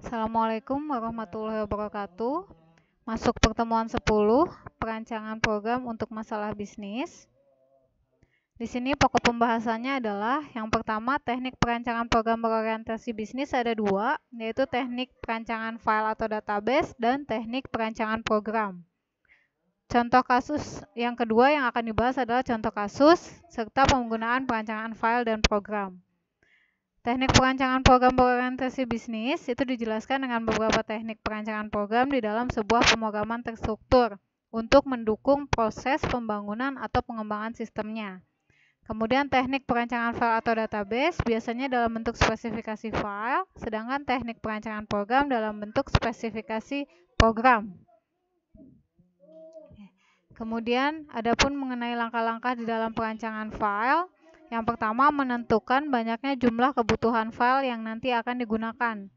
Assalamualaikum warahmatullahi wabarakatuh. Masuk pertemuan 10, perancangan program untuk masalah bisnis. Di sini pokok pembahasannya adalah yang pertama, teknik perancangan program berorientasi bisnis ada dua, yaitu teknik perancangan file atau database dan teknik perancangan program. Contoh kasus yang kedua yang akan dibahas adalah contoh kasus serta penggunaan perancangan file dan program. Teknik perancangan program berorientasi bisnis itu dijelaskan dengan beberapa teknik perancangan program di dalam sebuah pemrograman terstruktur untuk mendukung proses pembangunan atau pengembangan sistemnya. Kemudian teknik perancangan file atau database biasanya dalam bentuk spesifikasi file, sedangkan teknik perancangan program dalam bentuk spesifikasi program. Kemudian adapun mengenai langkah-langkah di dalam perancangan file, yang pertama, menentukan banyaknya jumlah kebutuhan file yang nanti akan digunakan.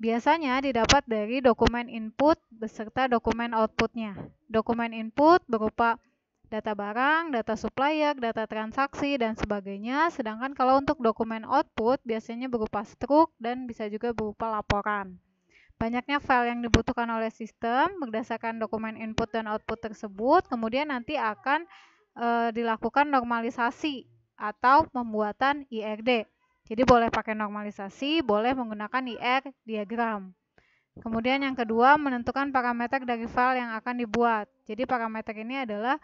Biasanya didapat dari dokumen input beserta dokumen outputnya. Dokumen input berupa data barang, data supplier, data transaksi, dan sebagainya. Sedangkan kalau untuk dokumen output biasanya berupa struk dan bisa juga berupa laporan. Banyaknya file yang dibutuhkan oleh sistem berdasarkan dokumen input dan output tersebut, kemudian nanti akan dilakukan normalisasi atau pembuatan IRD. Jadi boleh pakai normalisasi, boleh menggunakan IR diagram. Kemudian yang kedua, menentukan parameter dari file yang akan dibuat. Jadi parameter ini adalah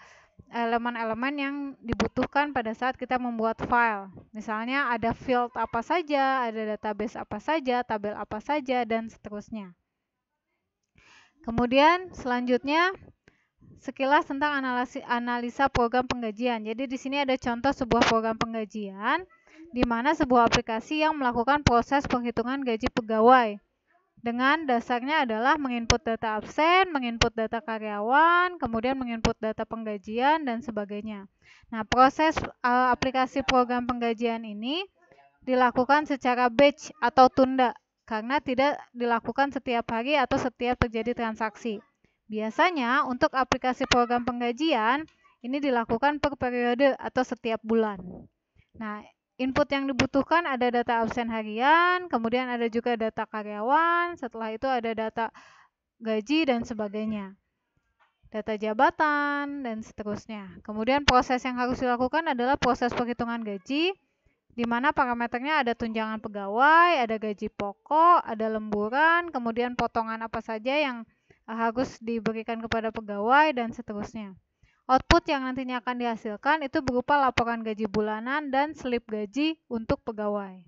elemen-elemen yang dibutuhkan pada saat kita membuat file. Misalnya ada field apa saja, ada database apa saja, tabel apa saja, dan seterusnya. Kemudian selanjutnya sekilas tentang analisa program penggajian. Jadi di sini ada contoh sebuah program penggajian di mana sebuah aplikasi yang melakukan proses penghitungan gaji pegawai. Dengan dasarnya adalah menginput data absen, menginput data karyawan, kemudian menginput data penggajian dan sebagainya. Nah, proses aplikasi program penggajian ini dilakukan secara batch atau tunda karena tidak dilakukan setiap hari atau setiap terjadi transaksi. Biasanya untuk aplikasi program penggajian ini dilakukan per periode atau setiap bulan. Nah, input yang dibutuhkan ada data absen harian, kemudian ada juga data karyawan, setelah itu ada data gaji dan sebagainya. Data jabatan dan seterusnya. Kemudian proses yang harus dilakukan adalah proses perhitungan gaji, di mana parameternya ada tunjangan pegawai, ada gaji pokok, ada lemburan, kemudian potongan apa saja yang harus diberikan kepada pegawai dan seterusnya. Output yang nantinya akan dihasilkan itu berupa laporan gaji bulanan dan slip gaji untuk pegawai.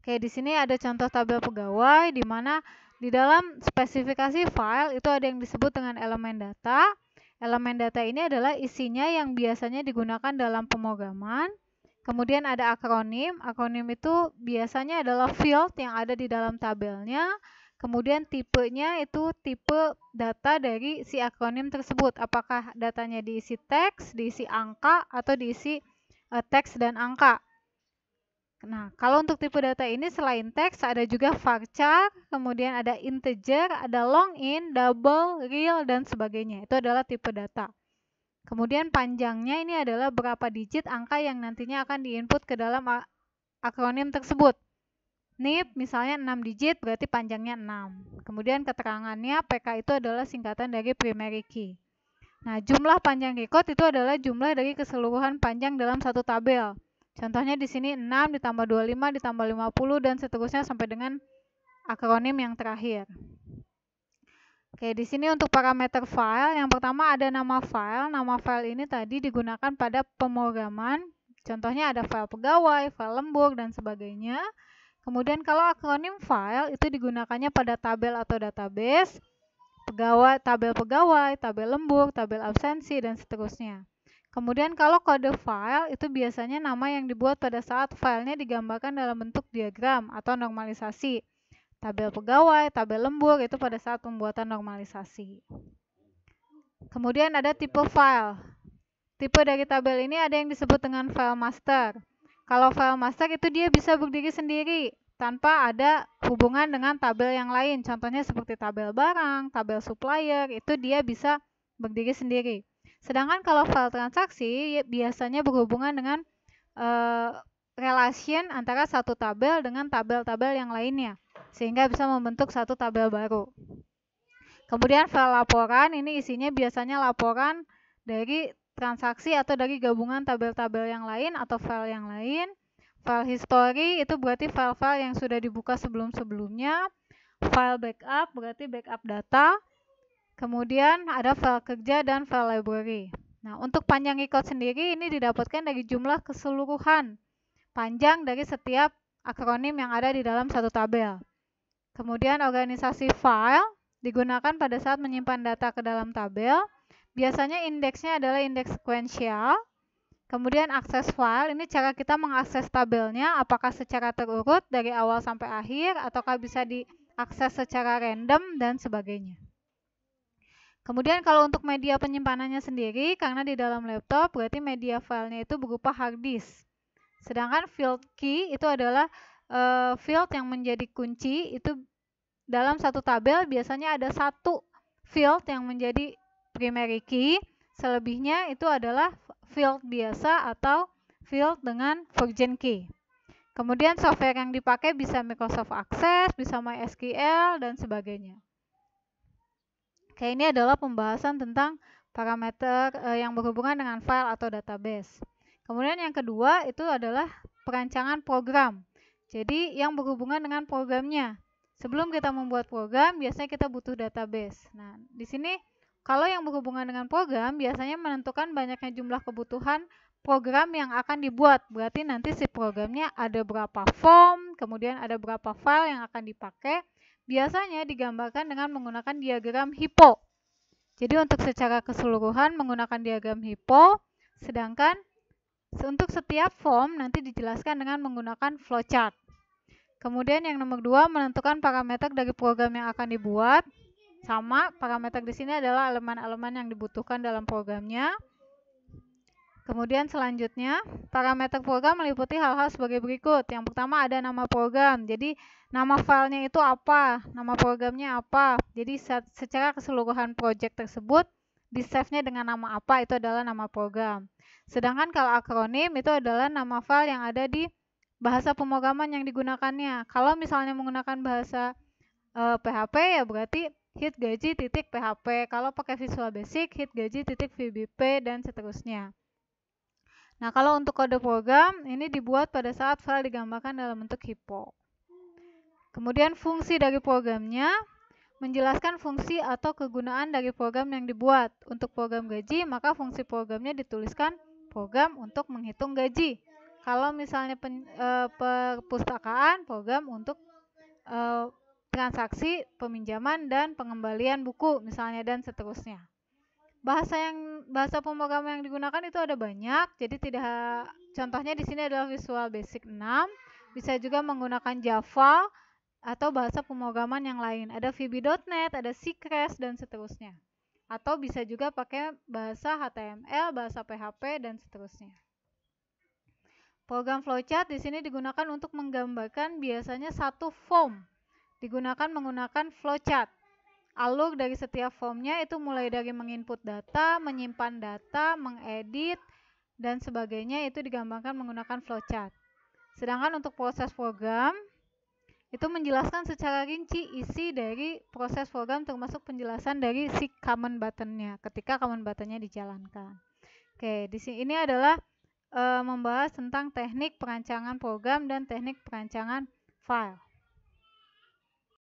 Oke, di sini ada contoh tabel pegawai di mana di dalam spesifikasi file itu ada yang disebut dengan elemen data. Elemen data ini adalah isinya yang biasanya digunakan dalam pemrograman. Kemudian ada akronim. Akronim itu biasanya adalah field yang ada di dalam tabelnya. Kemudian tipenya itu tipe data dari si akronim tersebut. Apakah datanya diisi teks, diisi angka, atau diisi teks dan angka. Nah, kalau untuk tipe data ini selain teks ada juga varchar, kemudian ada integer, ada long int, double, real, dan sebagainya. Itu adalah tipe data. Kemudian panjangnya ini adalah berapa digit angka yang nantinya akan diinput ke dalam akronim tersebut. NIP misalnya 6 digit berarti panjangnya 6. Kemudian keterangannya PK itu adalah singkatan dari primary key. Nah, jumlah panjang record itu adalah jumlah dari keseluruhan panjang dalam satu tabel. Contohnya di sini 6 ditambah 25 ditambah 50 dan seterusnya sampai dengan akronim yang terakhir. Oke, di sini untuk parameter file, yang pertama ada nama file. Nama file ini tadi digunakan pada pemrograman. Contohnya ada file pegawai, file lembur, dan sebagainya. Kemudian kalau akronim file itu digunakannya pada tabel atau database, tabel pegawai, tabel lembur, tabel absensi, dan seterusnya. Kemudian kalau kode file itu biasanya nama yang dibuat pada saat filenya digambarkan dalam bentuk diagram atau normalisasi. Tabel pegawai, tabel lembur itu pada saat pembuatan normalisasi. Kemudian ada tipe file. Tipe dari tabel ini ada yang disebut dengan file master. Kalau file master itu dia bisa berdiri sendiri tanpa ada hubungan dengan tabel yang lain. Contohnya seperti tabel barang, tabel supplier, itu dia bisa berdiri sendiri. Sedangkan kalau file transaksi biasanya berhubungan dengan relation antara satu tabel dengan tabel-tabel yang lainnya. sehingga bisa membentuk satu tabel baru. Kemudian file laporan, ini isinya biasanya laporan dari transaksi atau dari gabungan tabel-tabel yang lain atau file yang lain. File history itu berarti file-file yang sudah dibuka sebelum-sebelumnya. File backup berarti backup data. Kemudian ada file kerja dan file library. Nah, untuk panjang record sendiri ini didapatkan dari jumlah keseluruhan panjang dari setiap akronim yang ada di dalam satu tabel. Kemudian organisasi file digunakan pada saat menyimpan data ke dalam tabel. Biasanya indeksnya adalah indeks sekuensial. Kemudian akses file, ini cara kita mengakses tabelnya, apakah secara terurut dari awal sampai akhir, ataukah bisa diakses secara random, dan sebagainya. Kemudian kalau untuk media penyimpanannya sendiri, karena di dalam laptop, berarti media filenya itu berupa hard disk. Sedangkan field key itu adalah field yang menjadi kunci, itu dalam satu tabel biasanya ada satu field yang menjadi primary key, selebihnya itu adalah field biasa atau field dengan virgin key. Kemudian software yang dipakai bisa Microsoft Access, bisa MySQL, dan sebagainya. Oke, ini adalah pembahasan tentang parameter yang berhubungan dengan file atau database. Kemudian yang kedua itu adalah perancangan program. Jadi yang berhubungan dengan programnya. Sebelum kita membuat program, biasanya kita butuh database. Nah, di sini kalau yang berhubungan dengan program, biasanya menentukan banyaknya jumlah kebutuhan program yang akan dibuat. Berarti nanti si programnya ada berapa form, kemudian ada berapa file yang akan dipakai. Biasanya digambarkan dengan menggunakan diagram HIPPO. Jadi untuk secara keseluruhan menggunakan diagram HIPPO, sedangkan untuk setiap form nanti dijelaskan dengan menggunakan flowchart. Kemudian yang nomor 2, menentukan parameter dari program yang akan dibuat. Sama, parameter di sini adalah elemen-elemen yang dibutuhkan dalam programnya. Kemudian selanjutnya, parameter program meliputi hal-hal sebagai berikut. Yang pertama ada nama program. Jadi nama filenya itu apa, nama programnya apa. Jadi secara keseluruhan project tersebut di-save-nya dengan nama apa, itu adalah nama program. Sedangkan kalau akronim itu adalah nama file yang ada di bahasa pemrograman yang digunakannya. Kalau misalnya menggunakan bahasa PHP ya berarti hitgaji.php. Kalau pakai Visual Basic, hitgaji.vbp, dan seterusnya. Nah, kalau untuk kode program, ini dibuat pada saat file digambarkan dalam bentuk HIPPO. Kemudian fungsi dari programnya, menjelaskan fungsi atau kegunaan dari program yang dibuat. Untuk program gaji, maka fungsi programnya dituliskan program untuk menghitung gaji. Kalau misalnya perpustakaan, program untuk transaksi peminjaman dan pengembalian buku, misalnya, dan seterusnya. Bahasa pemrograman yang digunakan itu ada banyak, jadi contohnya di sini adalah Visual Basic 6, bisa juga menggunakan Java atau bahasa pemrograman yang lain. Ada VB.NET, ada C-Crash, dan seterusnya. Atau bisa juga pakai bahasa HTML, bahasa PHP, dan seterusnya. Program flowchart di sini digunakan untuk menggambarkan biasanya satu form. Digunakan menggunakan flowchart. Alur dari setiap formnya itu mulai dari menginput data, menyimpan data, mengedit, dan sebagainya itu digambarkan menggunakan flowchart. Sedangkan untuk proses program, itu menjelaskan secara rinci isi dari proses program termasuk penjelasan dari si command button-nya ketika command button-nya dijalankan. Oke, di sini ini adalah membahas tentang teknik perancangan program dan teknik perancangan file.